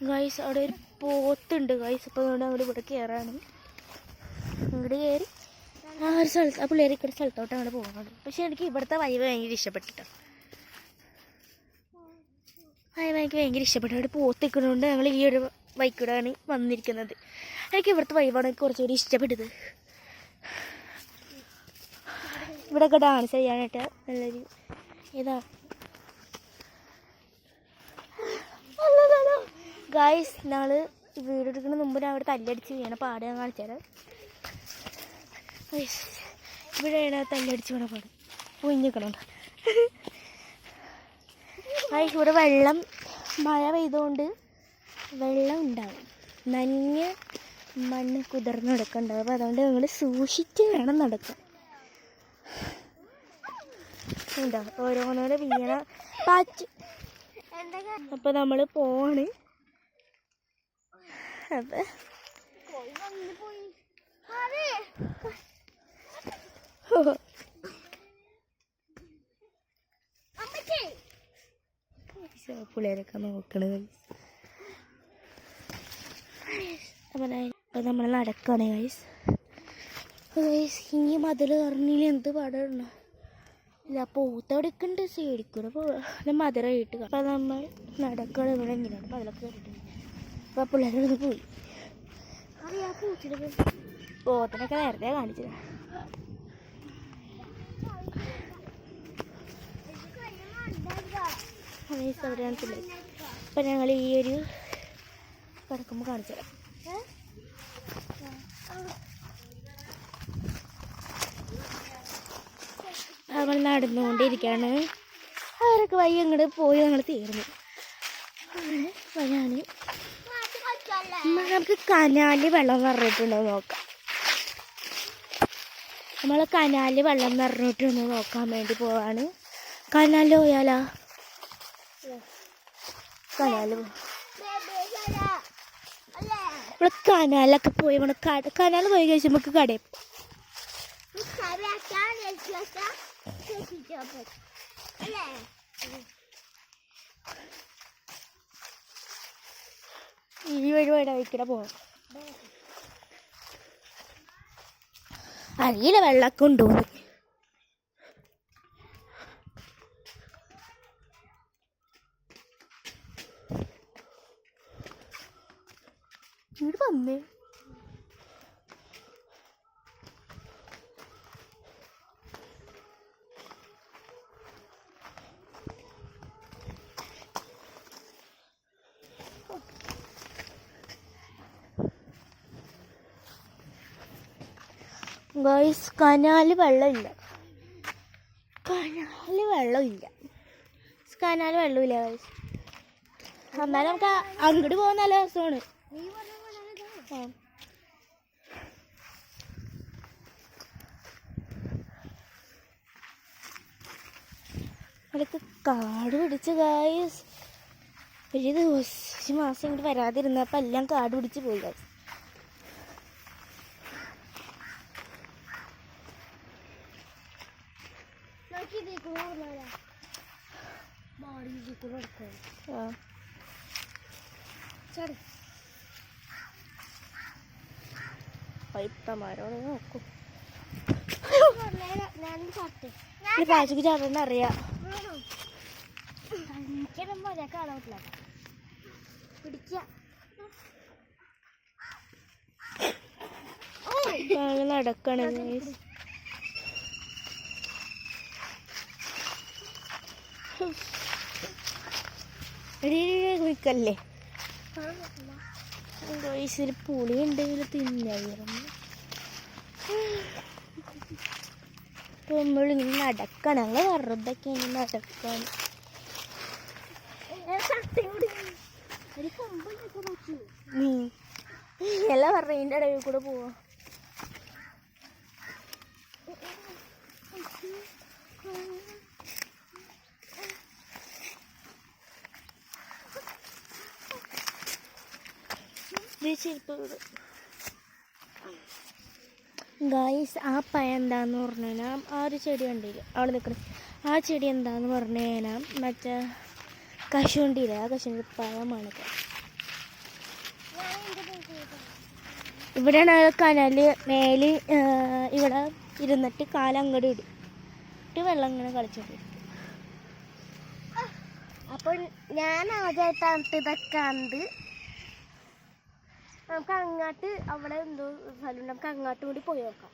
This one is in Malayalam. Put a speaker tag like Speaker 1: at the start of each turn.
Speaker 1: ഗൈസ് അവിടെ ഒരു പോത്തുണ്ട് ഗൈസ്. അപ്പോൾ അതുകൊണ്ട് അങ്ങോട്ട് ഇവിടെ കയറാണ്. അങ്ങോട്ട് കയറി ആ ഒരു സ്ഥലത്ത് ആ പിള്ളേർ ഇക്കടെ സ്ഥലത്തോട്ട് അങ്ങോട്ട് പോകുന്നുണ്ട്. പക്ഷെ എനിക്ക് ഇവിടുത്തെ വൈബ് ഭയങ്കര ഇഷ്ടപ്പെട്ടിട്ടോ. വൈബ് എനിക്ക് ഭയങ്കര ഇഷ്ടപ്പെട്ടു. അവിടെ പോത്ത് നിൽക്കുന്നതുകൊണ്ട് ഞങ്ങൾ ഈ ഒരു വൈക്കൂടാണ് വന്നിരിക്കുന്നത്. എനിക്ക് ഇവിടുത്തെ വൈബാണ് കുറച്ചുകൂടി ഇഷ്ടപ്പെട്ടത്. ഇവിടെയൊക്കെ ഡാൻസ് ചെയ്യാനായിട്ട് നല്ലൊരു ഇതാ. ഗായ്സ് ഞങ്ങൾ വീടെടുക്കുന്ന മുമ്പ് ഞാൻ അവിടെ തല്ലടിച്ച് വീണ പാട് ഞാൻ കാണിച്ചാൽ. ഇവിടെയാണ് തല്ലടിച്ച് വീണ പാട് കുഞ്ഞിക്കണുണ്ട്. ഗായ്സ് ഇവിടെ വെള്ളം മഴ പെയ്തുകൊണ്ട് വെള്ളം ഉണ്ടാവും, നനഞ്ഞ് മണ്ണ് കുതിർന്ന് നടക്കുന്നുണ്ടാവും. അപ്പോൾ അതുകൊണ്ട് നിങ്ങൾ സൂക്ഷിച്ച് വേണം നടക്കാൻ. ഉണ്ടോ ഓരോന്നോടെ വീണ പാച്ച്. അപ്പോൾ നമ്മൾ പോവാണ്. അപ്പം പിള്ളേരൊക്കെ നോക്കണത്. അപ്പം നമ്മൾ നടക്കുകയാണ് ഗൈസ്. ഇനി മതിൽ കറങ്ങിയിൽ എന്ത് പാടാണ്. ഇല്ല പോത്തവിടെ ഉണ്ട് സൈഡിക്കൂടെ. അപ്പോൾ മധുരമായിട്ട് അപ്പം നമ്മൾ നടക്കണം. ഇവിടെ എങ്ങനെയാണ് അപ്പോൾ അതിലൊക്കെ കയറിയിട്ടുണ്ട്. അപ്പോൾ പിള്ളേരൊന്ന് പോയി. പോത്തിനൊക്കെ നേരത്തെ കാണിച്ചത്. അവിടെയാണ് പിള്ളേർ. അപ്പം ഞങ്ങൾ ഈ ഒരു കിടക്കുമ്പോൾ കാണിച്ചു തരാം. നമ്മൾ നടന്നുകൊണ്ടിരിക്കുകയാണ്. അവരൊക്കെ വൈകി അങ്ങോട്ട് പോയി ഞങ്ങൾ തീർന്നു. വഴിയാണ് നമുക്ക് കനാലിൽ വെള്ളം നിറഞ്ഞിട്ടുണ്ടോ നോക്കാം. നമ്മൾ കനാലിൽ വെള്ളം നിറഞ്ഞിട്ടുണ്ടോ നോക്കാൻ വേണ്ടി പോവാണ്. കനാലിൽ പോയാലോ? കനാലിൽ നമ്മൾ കനാലൊക്കെ പോയി കനാലിൽ പോയി കഴിച്ചാൽ നമുക്ക് കടയിൽ ഈ വഴി വഴിക്കൂടെ പോകാം. അറിയില്ല വെള്ളമൊക്കെ ഉണ്ടോന്ന്. ഇവിടെ വന്നേ ഗൈസ്. കനാലിൽ വെള്ളമില്ല. കനാലിൽ വെള്ളമില്ല ഗൈസ്. എന്നാലും നമുക്ക് അങ്ങോട്ട് പോകാൻ നല്ല രസമാണ്. അതൊക്കെ കാട് പിടിച്ച് ഗൈസ്. ഒരു മാസം ഇങ്ങോട്ട് വരാതിരുന്നപ്പോൾ എല്ലാം കാട് പിടിച്ച് പോയി ഗൈസ്. പൈപ്പമാരോട് നോക്കൂ. പാച്ചക്ക് ചാടുന്ന അറിയാം. നടക്കണ കുഴിക്കല്ലേ ഗൈസിൽ പുളി ഉണ്ടെങ്കിൽ തിന്നായിരുന്നു. നമ്മളിങ്ങനെ നടക്കണം. ഞങ്ങൾ വെറുതൊക്കെ ഇങ്ങനെ നടക്കണം. എല്ലാം പറഞ്ഞതിൻ്റെ ഇടയിൽ കൂടെ പോവാ. ഗായ്സ് ആ പഴം എന്താന്ന് പറഞ്ഞു കഴിഞ്ഞാൽ ആ ഒരു ചെടി കണ്ടില്ല അവിടെ നിൽക്കണം. ആ ചെടി എന്താന്ന് പറഞ്ഞു കഴിഞ്ഞാൽ മറ്റേ കശുവണ്ടിയില്ല. ആ കശുവണ്ടി പഴമാണ്. ഇവിടെയാണ് കനാല് മേല്. ഇവിടെ ഇരുന്നിട്ട് കാലങ്ങോട്ട് ഇടും, വെള്ളം ഇങ്ങനെ കളിച്ചോണ്ടിരിക്കും. അപ്പോൾ ഞാൻ ആദ്യമായിട്ടാണ് ഇതൊക്കെ കണ്ട്. നമുക്ക് അങ്ങോട്ട് അവിടെ എന്തോ സ്ഥലം, നമുക്ക് അങ്ങോട്ടും കൂടി പോയി നോക്കാം.